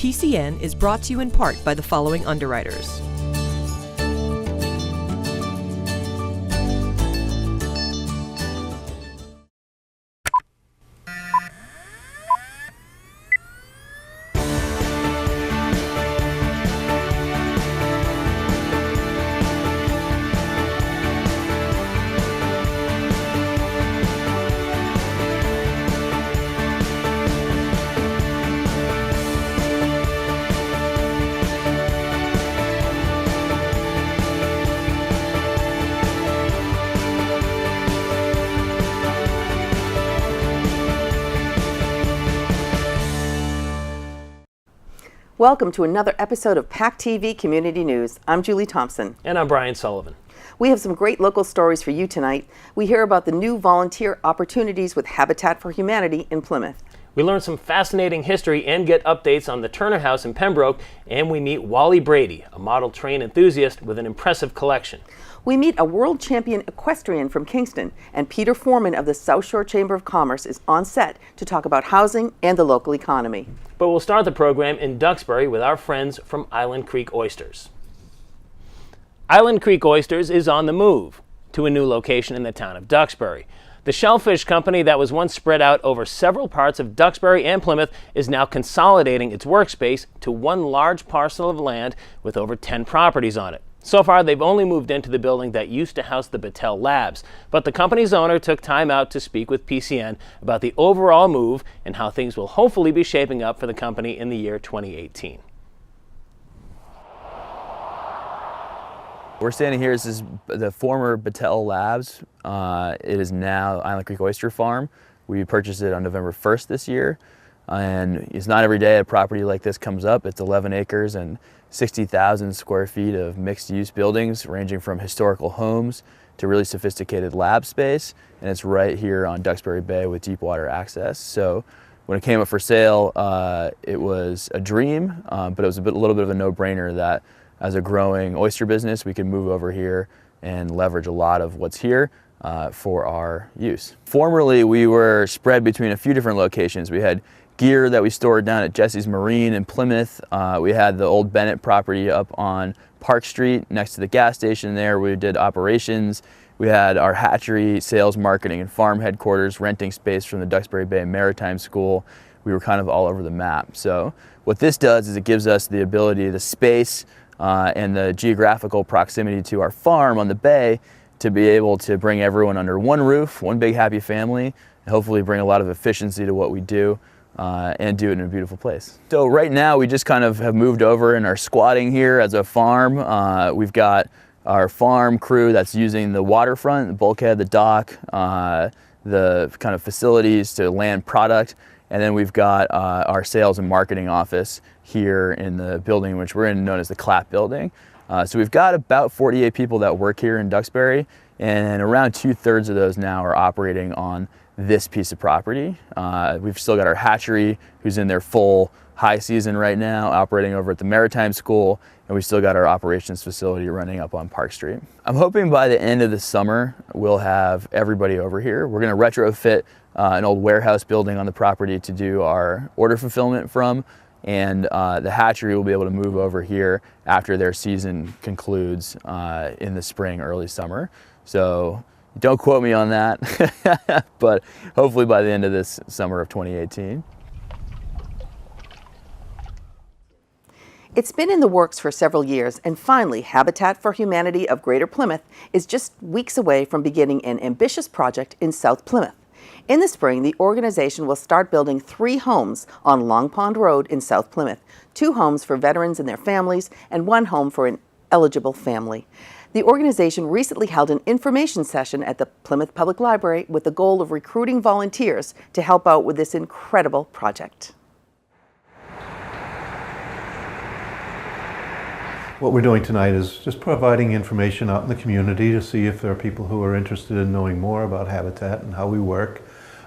PCN is brought to you in part by the following underwriters. Welcome to another episode of PACTV Community News. I'm Julie Thompson. And I'm Brian Sullivan. We have some great local stories for you tonight. We hear about the new volunteer opportunities with Habitat for Humanity in Plymouth. We learn some fascinating history and get updates on the Turner House in Pembroke, and we meet Wally Brady, a model train enthusiast with an impressive collection. We meet a World Champion Equestrian from Kingston, and Peter Foreman of the South Shore Chamber of Commerce is on set to talk about housing and the local economy. But we'll start the program in Duxbury with our friends from Island Creek Oysters. Island Creek Oysters is on the move to a new location in the town of Duxbury. The shellfish company that was once spread out over several parts of Duxbury and Plymouth is now consolidating its workspace to one large parcel of land with over 10 properties on it. So far, they've only moved into the building that used to house the Battelle Labs, but the company's owner took time out to speak with PCN about the overall move and how things will hopefully be shaping up for the company in the year 2018. We're standing here. This is the former Battelle Labs. It is now Island Creek Oyster Farm. We purchased it on November 1st this year, and it's not every day a property like this comes up. It's 11 acres and 60,000 square feet of mixed-use buildings ranging from historical homes to really sophisticated lab space, and it's right here on Duxbury Bay with deep water access. So when it came up for sale, it was a dream, but it was a little bit of a no-brainer that as a growing oyster business, we could move over here and leverage a lot of what's here for our use. Formerly, we were spread between a few different locations. We had gear that we stored down at Jesse's Marine in Plymouth. We had the old Bennett property up on Park Street next to the gas station there. We did operations. We had our hatchery, sales, marketing, and farm headquarters, renting space from the Duxbury Bay Maritime School. We were kind of all over the map. So what this does is it gives us the ability, the space, and the geographical proximity to our farm on the bay to be able to bring everyone under one roof, one big happy family, and hopefully bring a lot of efficiency to what we do. And do it in a beautiful place. So right now we just kind of have moved over and are squatting here as a farm. We've got our farm crew that's using the waterfront, the bulkhead, the dock, the kind of facilities to land product. And then we've got our sales and marketing office here in the building, which we're in, known as the Clap building. So we've got about 48 people that work here in Duxbury, and around 2/3 of those now are operating on this piece of property. We've still got our hatchery, who's in their full high season right now, operating over at the Maritime School, and we still got our operations facility running up on Park Street. I'm hoping by the end of the summer, we'll have everybody over here. We're gonna retrofit an old warehouse building on the property to do our order fulfillment from, and the hatchery will be able to move over here after their season concludes in the spring, early summer. So don't quote me on that, but hopefully by the end of this summer of 2018. It's been in the works for several years, and finally, Habitat for Humanity of Greater Plymouth is just weeks away from beginning an ambitious project in South Plymouth. In the spring, the organization will start building 3 homes on Long Pond Road in South Plymouth, 2 homes for veterans and their families, and 1 home for an eligible family. The organization recently held an information session at the Plymouth Public Library with the goal of recruiting volunteers to help out with this incredible project. What we're doing tonight is just providing information out in the community to see if there are people who are interested in knowing more about Habitat and how we work.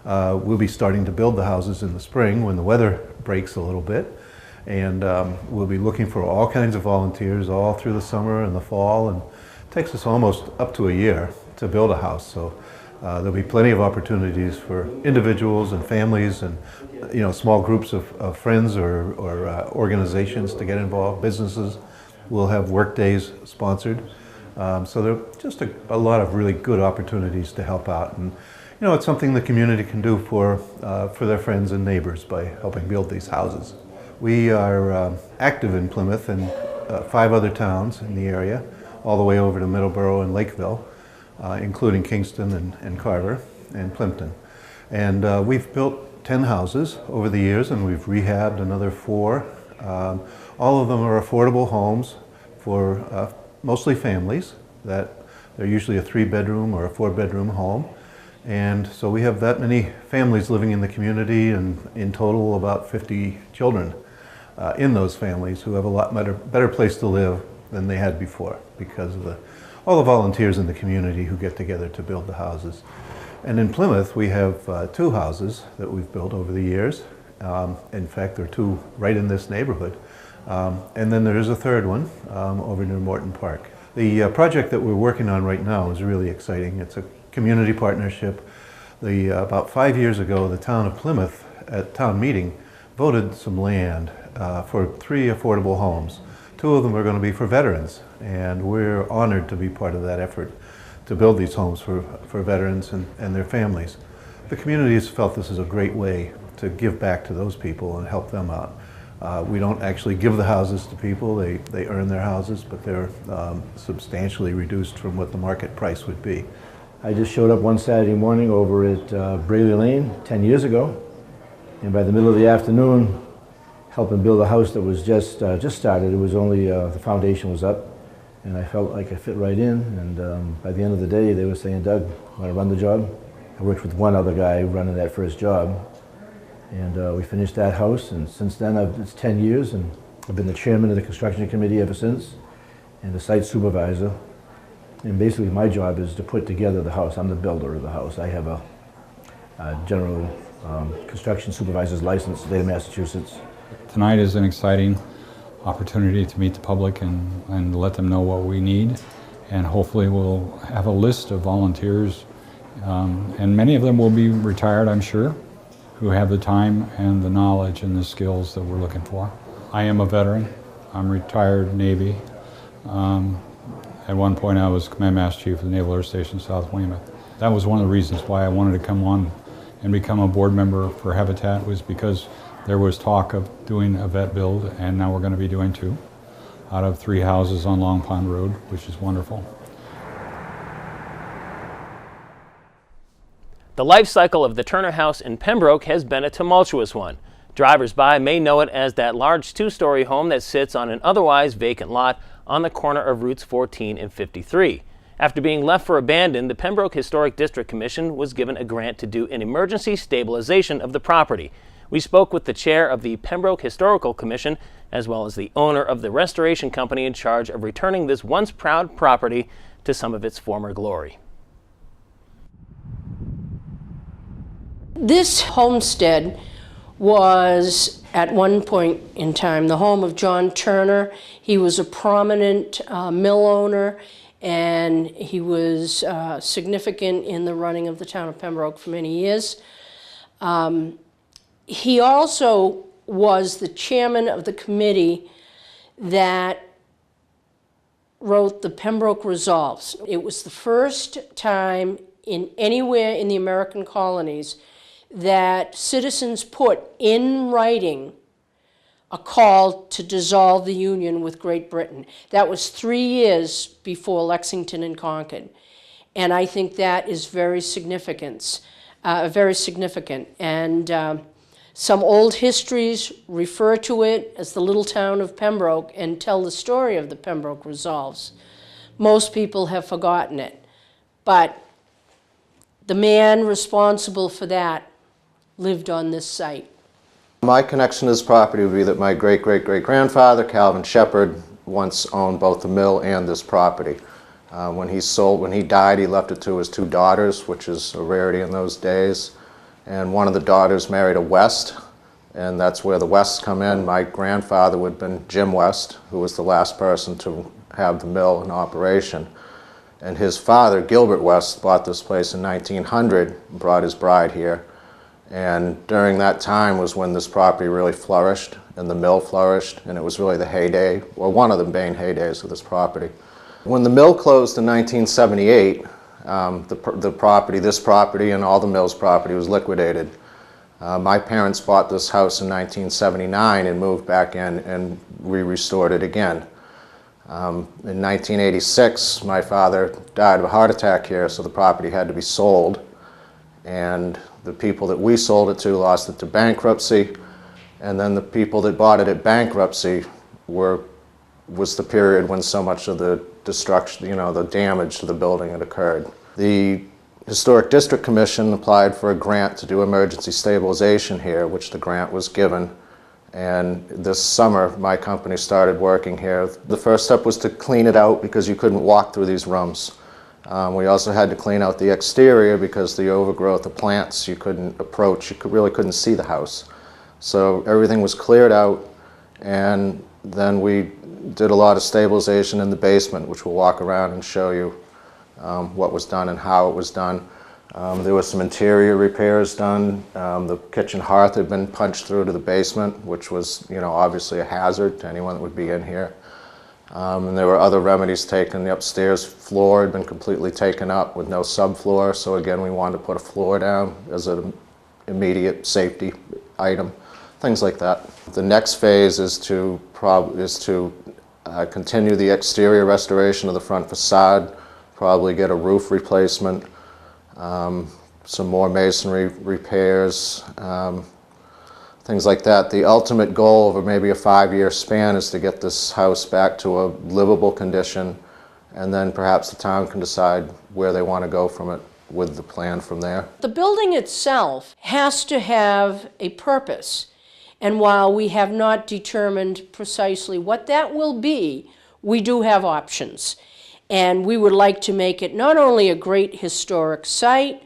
We'll be starting to build the houses in the spring when the weather breaks a little bit. And we'll be looking for all kinds of volunteers all through the summer and the fall. And it takes us almost up to a year to build a house. So There'll be plenty of opportunities for individuals and families and small groups of friends or organizations to get involved. Businesses will have work days sponsored. So there are just a lot of really good opportunities to help out. And it's something the community can do for their friends and neighbors by helping build these houses. We are active in Plymouth and 5 other towns in the area, all the way over to Middleborough and Lakeville, including Kingston and Carver and Plimpton. And we've built 10 houses over the years, and we've rehabbed another 4. All of them are affordable homes for mostly families. That they're usually a 3-bedroom or a 4-bedroom home. And so we have that many families living in the community, and in total about 50 children in those families who have a lot better place to live than they had before because of all the volunteers in the community who get together to build the houses. And in Plymouth we have 2 houses that we've built over the years. In fact, there are 2 right in this neighborhood. And then there is a 3rd one over near Morton Park. The project that we're working on right now is really exciting. It's a community partnership. About 5 years ago, the town of Plymouth at town meeting voted some land for 3 affordable homes. 2 of them are going to be for veterans, and we're honored to be part of that effort to build these homes for veterans and their families. The community has felt this is a great way to give back to those people and help them out. We don't actually give the houses to people. They earn their houses, but they're substantially reduced from what the market price would be. I just showed up one Saturday morning over at Braley Lane 10 years ago, and by the middle of the afternoon, helping build a house that was just started. It was only, the foundation was up, and I felt like I fit right in, and by the end of the day, they were saying, "Doug, want to run the job?" I worked with one other guy running that first job, and we finished that house, and since then, it's 10 years, and I've been the chairman of the construction committee ever since, and the site supervisor. And basically my job is to put together the house. I'm the builder of the house. I have a general construction supervisor's license, state of Massachusetts. Tonight is an exciting opportunity to meet the public and let them know what we need. And hopefully we'll have a list of volunteers, and many of them will be retired, I'm sure, who have the time and the knowledge and the skills that we're looking for. I am a veteran. I'm retired Navy. At one point I was Command Master Chief of the Naval Air Station South Weymouth. That was one of the reasons why I wanted to come on and become a board member for Habitat, was because there was talk of doing a vet build, and now we're going to be doing 2 out of 3 houses on Long Pond Road, which is wonderful. The life cycle of the Turner House in Pembroke has been a tumultuous one. Drivers-by may know it as that large 2-story home that sits on an otherwise vacant lot on the corner of Routes 14 and 53. After being left for abandon, the Pembroke Historic District Commission was given a grant to do an emergency stabilization of the property. We spoke with the chair of the Pembroke Historical Commission, as well as the owner of the restoration company in charge of returning this once proud property to some of its former glory. This homestead was at one point in time the home of John Turner. He was a prominent mill owner, and he was significant in the running of the town of Pembroke for many years. He also was the chairman of the committee that wrote the Pembroke Resolves. It was the first time anywhere in the American colonies that citizens put in writing a call to dissolve the Union with Great Britain. That was 3 years before Lexington and Concord. And I think that is very significant. And some old histories refer to it as the little town of Pembroke and tell the story of the Pembroke Resolves. Most people have forgotten it. But the man responsible for that lived on this site. My connection to this property would be that my great-great-great-grandfather, Calvin Shepherd, once owned both the mill and this property. When he died, he left it to his 2 daughters, which is a rarity in those days. And one of the daughters married a West, and that's where the Wests come in. My grandfather would have been Jim West, who was the last person to have the mill in operation. And his father, Gilbert West, bought this place in 1900 and brought his bride here. And during that time was when this property really flourished and the mill flourished, and it was really the heyday, or one of the main heydays of this property. When the mill closed in 1978, this property and all the mill's property was liquidated. My parents bought this house in 1979 and moved back in, and we restored it again. In 1986, my father died of a heart attack here, so the property had to be sold. And the people that we sold it to lost it to bankruptcy, and then the people that bought it at bankruptcy was the period when so much of the destruction, the damage to the building had occurred. The Historic District Commission applied for a grant to do emergency stabilization here, which the grant was given. And this summer, my company started working here. The first step was to clean it out because you couldn't walk through these rooms. We also had to clean out the exterior because the overgrowth of plants you couldn't approach. You really couldn't see the house. So everything was cleared out, and then we did a lot of stabilization in the basement, which we'll walk around and show you what was done and how it was done. There was some interior repairs done. The kitchen hearth had been punched through to the basement, which was, obviously a hazard to anyone that would be in here. And there were other remedies taken. The upstairs floor had been completely taken up with no subfloor, so again we wanted to put a floor down as an immediate safety item, things like that. The next phase is to continue the exterior restoration of the front facade, probably get a roof replacement, some more masonry repairs, things like that. The ultimate goal over maybe a 5-year span is to get this house back to a livable condition, and then perhaps the town can decide where they want to go from it with the plan from there. The building itself has to have a purpose, and while we have not determined precisely what that will be, we do have options. And we would like to make it not only a great historic site,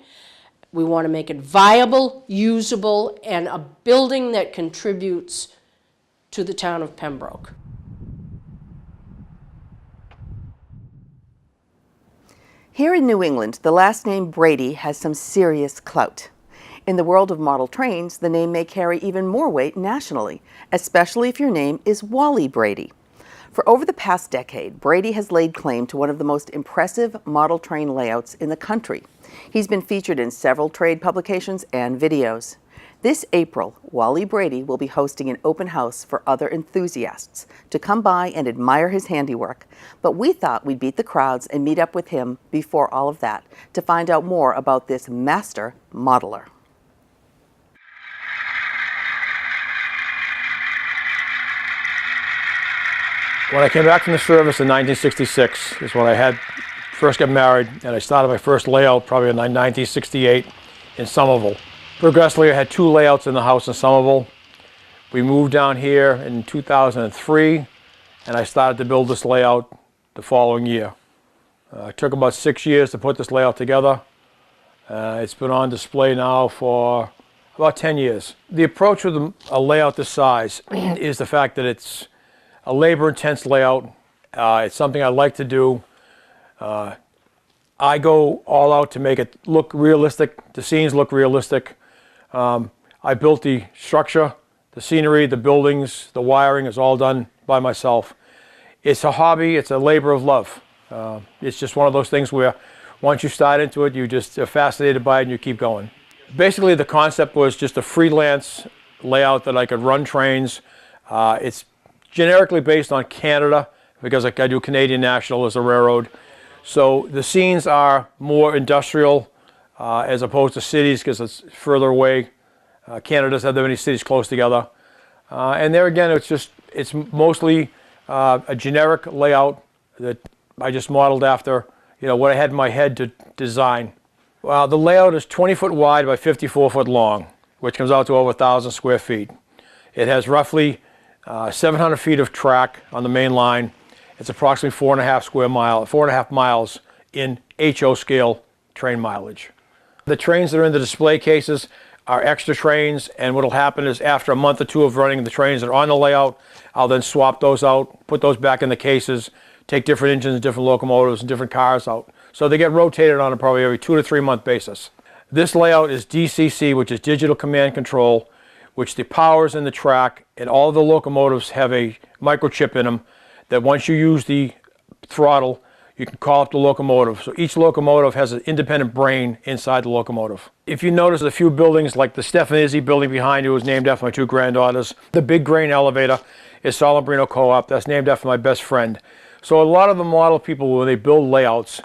we want to make it viable, usable, and a building that contributes to the town of Pembroke. Here in New England, the last name Brady has some serious clout. In the world of model trains, the name may carry even more weight nationally, especially if your name is Wally Brady. For over the past decade, Brady has laid claim to one of the most impressive model train layouts in the country. He's been featured in several trade publications and videos. This April, Wally Brady will be hosting an open house for other enthusiasts to come by and admire his handiwork. But we thought we'd beat the crowds and meet up with him before all of that to find out more about this master modeler. When I came back from the service in 1966 is when I first got married, and I started my first layout probably in 1968 in Somerville. Progressively, I had 2 layouts in the house in Somerville. We moved down here in 2003, and I started to build this layout the following year. It took about 6 years to put this layout together. It's been on display now for about 10 years. The approach with a layout this size is the fact that it's a labor-intense layout. It's something I like to do. I go all out to make it look realistic. The scenes look realistic. I built the structure, the scenery, the buildings, the wiring is all done by myself. It's a hobby. It's a labor of love. It's just one of those things where once you start into it, you just are fascinated by it and you keep going. Basically, the concept was just a freelance layout that I could run trains. It's generically based on Canada because I do Canadian National as a railroad. So the scenes are more industrial as opposed to cities because it's further away. Canada doesn't have that many cities close together. And there again, it's mostly a generic layout that I just modeled after what I had in my head to design. Well, the layout is 20 foot wide by 54 foot long, which comes out to over 1,000 square feet. It has roughly 700 feet of track on the main line. It's approximately 4.5 miles in HO scale train mileage. The trains that are in the display cases are extra trains, and what will happen is after a month or 2 of running the trains that are on the layout, I'll then swap those out, put those back in the cases, take different engines, different locomotives, and different cars out. So they get rotated on a probably every 2 to 3 month basis. This layout is DCC, which is Digital Command Control, which the power's in the track, and all the locomotives have a microchip in them that once you use the throttle, you can call up the locomotive. So each locomotive has an independent brain inside the locomotive. If you notice a few buildings, like the Stefanizzi building behind you was named after my 2 granddaughters. The big grain elevator is Solembrino Co-op. That's named after my best friend. So a lot of the model people, when they build layouts,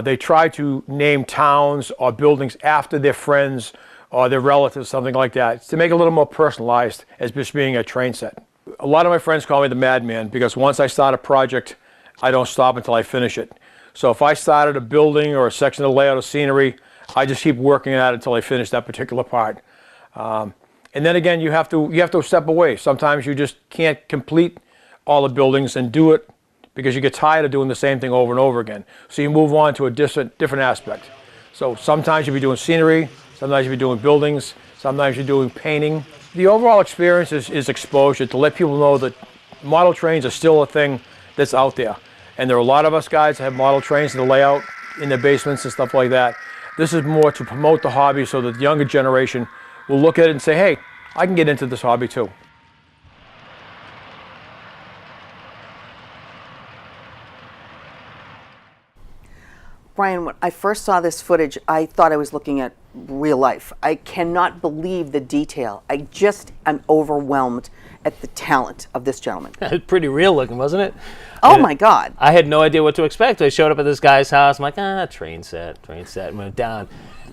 they try to name towns or buildings after their friends or their relatives, something like that, to make it a little more personalized as just being a train set. A lot of my friends call me the madman because once I start a project, I don't stop until I finish it. So if I started a building or a section of layout or scenery, I just keep working at it until I finish that particular part. And then again, you have to step away. Sometimes you just can't complete all the buildings and do it because you get tired of doing the same thing over and over again. So you move on to a different aspect. So sometimes you'll be doing scenery, sometimes you'll be doing buildings, sometimes you're doing painting. The overall experience is exposure to let people know that model trains are still a thing that's out there. And there are a lot of us guys that have model trains in the layout, in their basements and stuff like that. This is more to promote the hobby so that the younger generation will look at it and say, hey, I can get into this hobby too. Brian, when I first saw this footage, I thought I was looking at real life. I cannot believe the detail. I'm overwhelmed at the talent of this gentleman. It's pretty real looking, wasn't it? Oh my God. I had no idea what to expect. I showed up at this guy's house. I'm like, train set, and went down.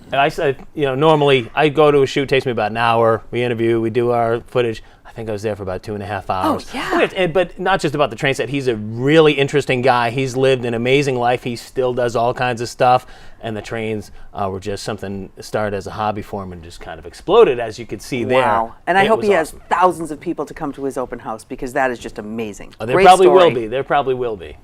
And I said, normally I go to a shoot, takes me about an hour. We interview, we do our footage. I think I was there for about 2.5 hours. Oh, yeah. But not just about the train set. He's a really interesting guy. He's lived an amazing life. He still does all kinds of stuff. And the trains were just something that started as a hobby for him and just kind of exploded, as you could see there. Wow. And I hope he has awesome. thousands of people to come to his open house because that is just amazing. There Great probably story. will be. There probably will be.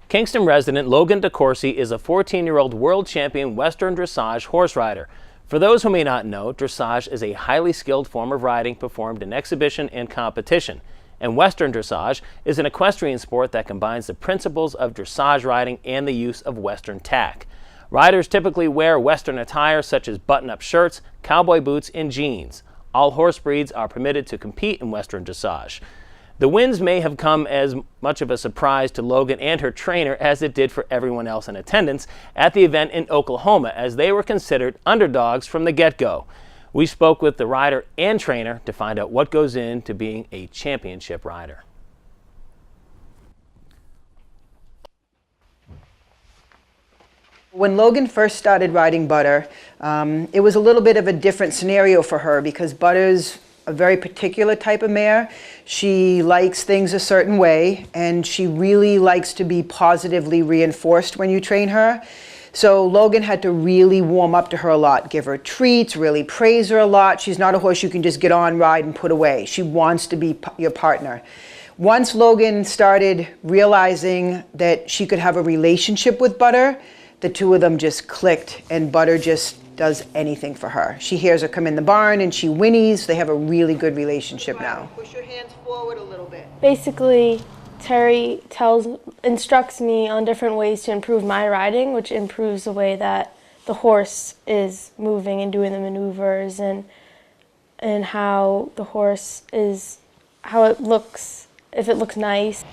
Kingston resident Logan DeCourcy is a 14-year-old world champion Western dressage horse rider. For those who may not know, dressage is a highly skilled form of riding performed in exhibition and competition. And Western dressage is an equestrian sport that combines the principles of dressage riding and the use of Western tack. Riders typically wear Western attire such as button-up shirts, cowboy boots, and jeans. All horse breeds are permitted to compete in Western dressage. The wins may have come as much of a surprise to Logan and her trainer as it did for everyone else in attendance at the event in Oklahoma, as they were considered underdogs from the get-go. We spoke with the rider and trainer to find out what goes into being a championship rider. When Logan first started riding Butter, it was a little bit of a different scenario for her because Butter's a very particular type of mare. She likes things a certain way, and she really likes to be positively reinforced when you train her. So Logan had to really warm up to her a lot, give her treats, really praise her a lot. She's not a horse you can just get on, ride, and put away. She wants to be your partner. Once Logan started realizing that she could have a relationship with Butter, the two of them just clicked, and Butter just does anything for her. She hears her come in the barn and she whinnies. They have a really good relationship now. Push your hands forward a little bit. Basically, Terry instructs me on different ways to improve my riding, which improves the way that the horse is moving and doing the maneuvers, and how the horse is, how it looks, if it looks nice.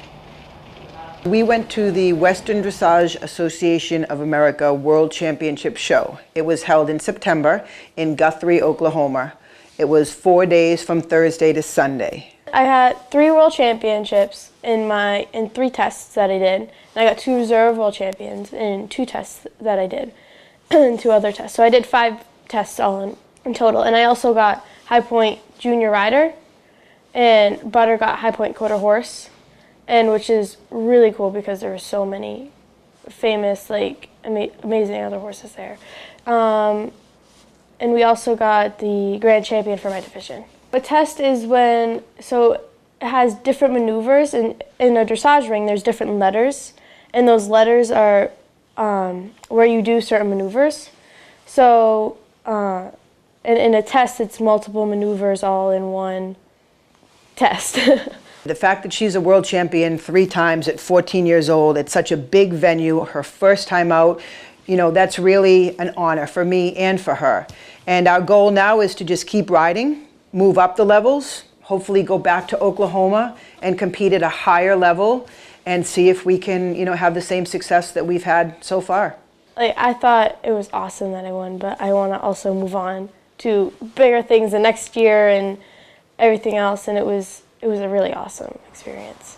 We went to the Western Dressage Association of America World Championship show. It was held in September in Guthrie, Oklahoma. It was 4 days from Thursday to Sunday. I had 3 world championships in 3 tests that I did. And I got 2 reserve world champions in 2 tests that I did, and 2 other tests. So I did 5 tests all in total. And I also got High Point Junior Rider, and Butter got High Point Quarter Horse. And which is really cool because there were so many famous, amazing other horses there. And we also got the Grand Champion for my division. A test is so it has different maneuvers. In a dressage ring, there's different letters. And those letters are where you do certain maneuvers. So in a test, it's multiple maneuvers all in one test. The fact that she's a world champion 3 times at 14 years old at such a big venue, her first time out, you know, that's really an honor for me and for her. And our goal now is to just keep riding, move up the levels, hopefully go back to Oklahoma and compete at a higher level and see if we can, you know, have the same success that we've had so far. Like, I thought it was awesome that I won, but I want to also move on to bigger things the next year and everything else, and it was a really awesome experience.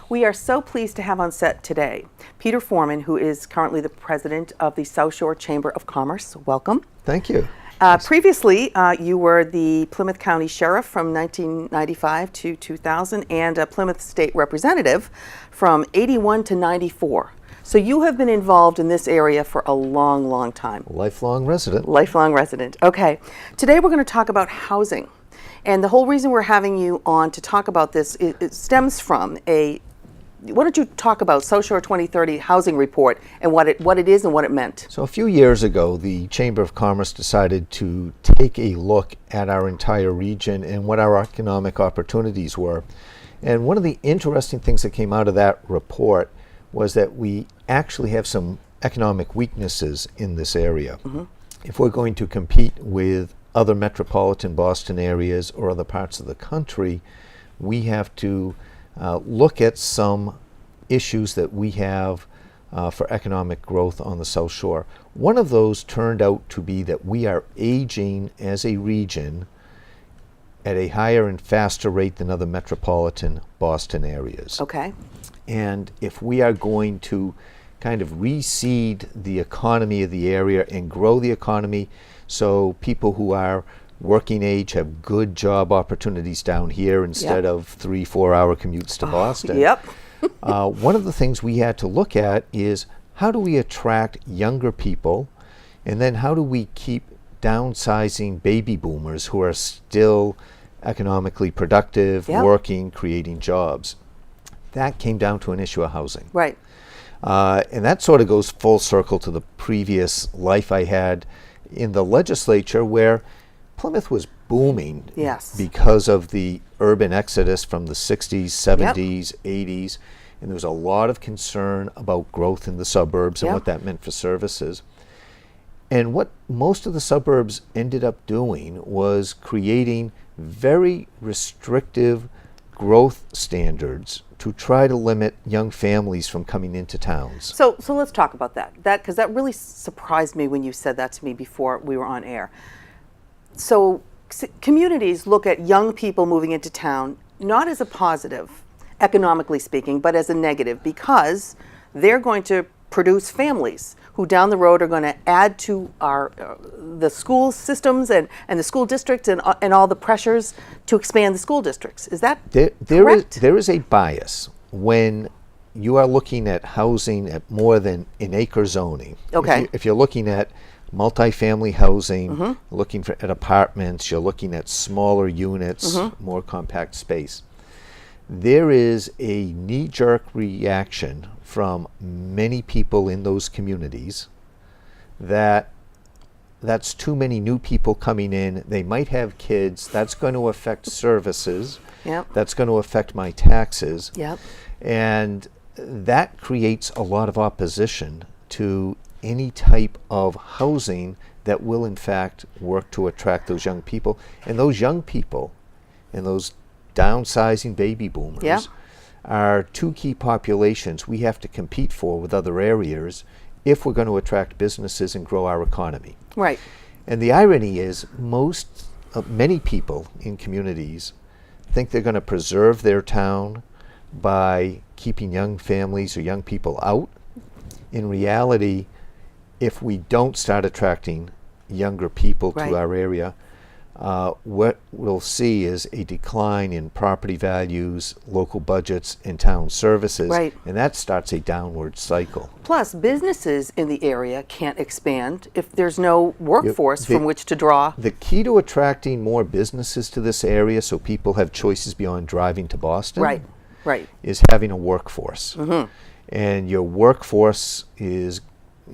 We are so pleased to have on set today Peter Foreman, who is currently the president of the South Shore Chamber of Commerce. Welcome. Thank you. Previously, you were the Plymouth County Sheriff from 1995 to 2000 and a Plymouth State Representative from 81 to 94. So you have been involved in this area for a long, long time. Lifelong resident. Lifelong resident. Okay. Today we're going to talk about housing. And the whole reason we're having you on to talk about this, it stems from why don't you talk about South Shore 2030 housing report and what it is and what it meant? So a few years ago, the Chamber of Commerce decided to take a look at our entire region and what our economic opportunities were. And one of the interesting things that came out of that report was that we actually have some economic weaknesses in this area. Mm-hmm. If we're going to compete with other metropolitan Boston areas or other parts of the country, we have to look at some issues that we have for economic growth on the South Shore. One of those turned out to be that we are aging as a region at a higher and faster rate than other metropolitan Boston areas. Okay. And if we are going to kind of reseed the economy of the area and grow the economy so people who are working age have good job opportunities down here instead of 3-4 hour commutes to Boston. Yep. One of the things we had to look at is how do we attract younger people, and then how do we keep downsizing baby boomers who are still economically productive, working, creating jobs. That came down to an issue of housing. Right. And that sort of goes full circle to the previous life I had in the legislature, where Plymouth was booming because of the urban exodus from the 60s, 70s, 80s, and there was a lot of concern about growth in the suburbs and what that meant for services. And what most of the suburbs ended up doing was creating very restrictive growth standards to try to limit young families from coming into towns. So let's talk about that. Because that really surprised me when you said that to me before we were on air. So communities look at young people moving into town not as a positive, economically speaking, but as a negative, because they're going to produce families who down the road are going to add to our the school systems and the school districts and all the pressures to expand the school districts. Is that correct? There is a bias when you are looking at housing at more than an acre zoning. Okay. If you're looking at multifamily housing, looking at apartments, you're looking at smaller units, more compact space. There is a knee-jerk reaction from many people in those communities that that's too many new people coming in. They might have kids. That's going to affect services. That's going to affect my taxes. And that creates a lot of opposition to any type of housing that will in fact work to attract those young people. And those young people and those downsizing baby boomers are two key populations we have to compete for with other areas if we're going to attract businesses and grow our economy. Right. And the irony is many people in communities think they're going to preserve their town by keeping young families or young people out. In reality, if we don't start attracting younger people to our area, what we'll see is a decline in property values, local budgets, and town services, and that starts a downward cycle. Plus, businesses in the area can't expand if there's no workforce from which to draw. The key to attracting more businesses to this area so people have choices beyond driving to Boston is having a workforce. And your workforce is,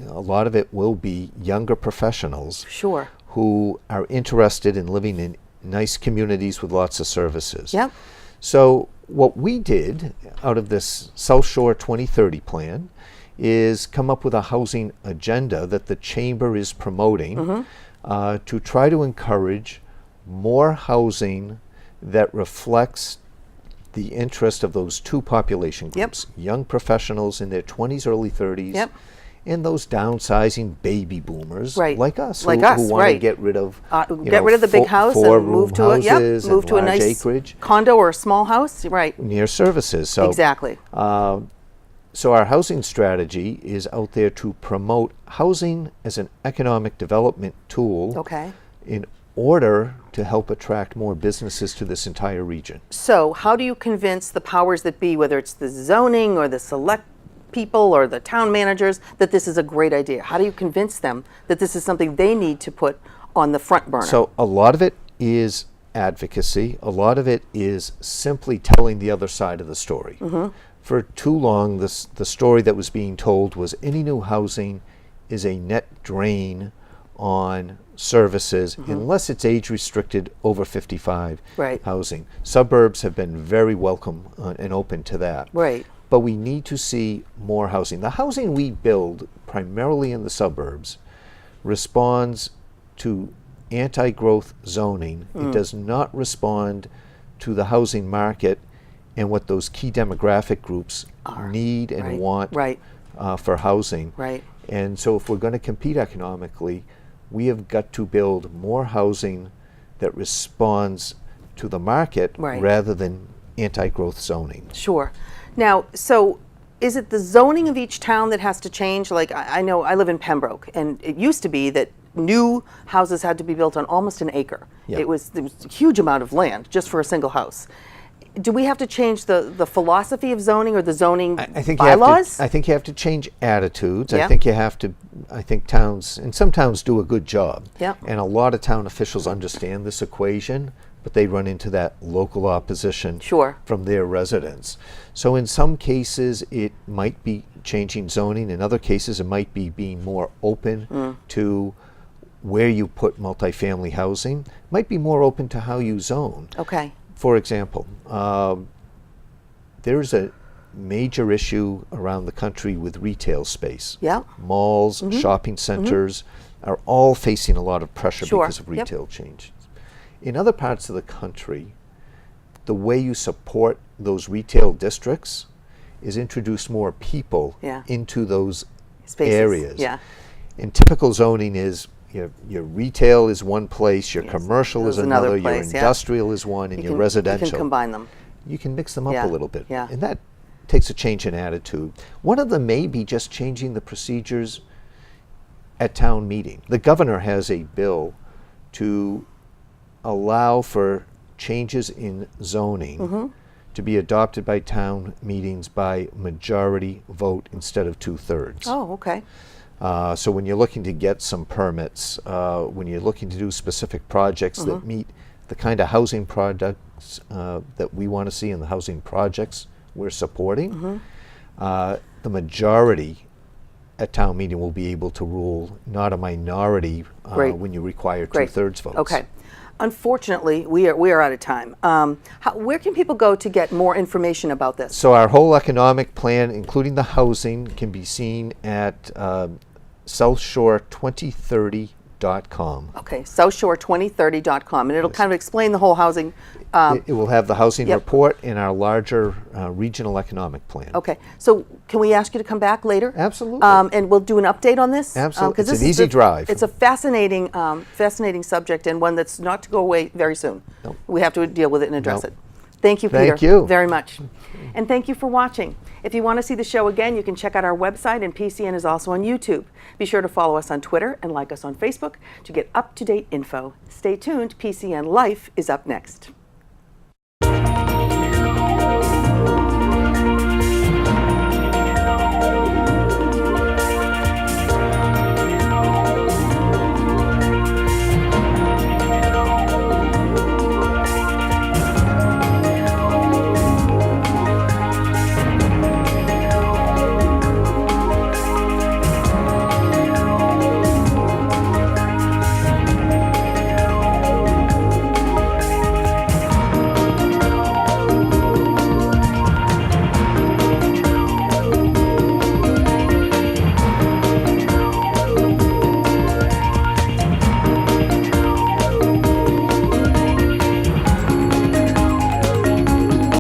a lot of it will be younger professionals who are interested in living in nice communities with lots of services. Yep. So what we did out of this South Shore 2030 plan is come up with a housing agenda that the Chamber is promoting to try to encourage more housing that reflects the interest of those two population groups, young professionals in their 20s, early 30s, and those downsizing baby boomers like us, who want to get rid of the big house and move to a nice acreage condo or a small house, near services. So exactly. So our housing strategy is out there to promote housing as an economic development tool in order to help attract more businesses to this entire region. So how do you convince the powers that be, whether it's the zoning or the select people or the town managers, that this is a great idea? How do you convince them that this is something they need to put on the front burner? So a lot of it is advocacy. A lot of it is simply telling the other side of the story. For too long, the story that was being told was any new housing is a net drain on services unless it's age restricted over 55 housing. Suburbs have been very welcome and open to that. But we need to see more housing. The housing we build primarily in the suburbs responds to anti-growth zoning. It does not respond to the housing market and what those key demographic groups need and want for housing. And so if we're going to compete economically, we have got to build more housing that responds to the market rather than anti-growth zoning. Sure. Now, so is it the zoning of each town that has to change? Like, I know I live in Pembroke, and it used to be that new houses had to be built on almost an acre. There was a huge amount of land just for a single house. Do we have to change the philosophy of zoning or the zoning bylaws? I think you have to change attitudes. I think you have to. I think towns, and some towns do a good job. And a lot of town officials understand this equation, but they run into that local opposition from their residents. So in some cases, it might be changing zoning. In other cases, it might be being more open to where you put multifamily housing. It might be more open to how you zone. For example, there's a major issue around the country with retail space. Malls, shopping centers are all facing a lot of pressure because of retail changes. In other parts of the country, the way you support those retail districts is introduce more people into those areas. And typical zoning is your retail is one place, your commercial is another, your industrial is one, and your residential. You can combine them. You can mix them up a little bit. And that takes a change in attitude. One of them may be just changing the procedures at town meeting. The governor has a bill to allow for changes in zoning to be adopted by town meetings by majority vote instead of 2/3. So when you're looking to get some permits, when you're looking to do specific projects that meet the kind of housing products that we want to see in the housing projects we're supporting, the majority at town meeting will be able to rule, not a minority when you require 2/3 votes. Unfortunately, we are out of time. Where can people go to get more information about this? So our whole economic plan, including the housing, can be seen at southshore2030.com. southshore2030.com, and it'll kind of explain the whole housing. It will have the housing report and our larger regional economic plan. So can we ask you to come back later? Absolutely. And we'll do an update on this? Absolutely. It's an easy drive. It's a fascinating, fascinating subject, and one that's not to go away very soon. We have to deal with it and address it. Thank you, Peter. Thank you very much. And thank you for watching. If you want to see the show again, you can check out our website, and PCN is also on YouTube. Be sure to follow us on Twitter and like us on Facebook to get up-to-date info. Stay tuned. PCN Life is up next.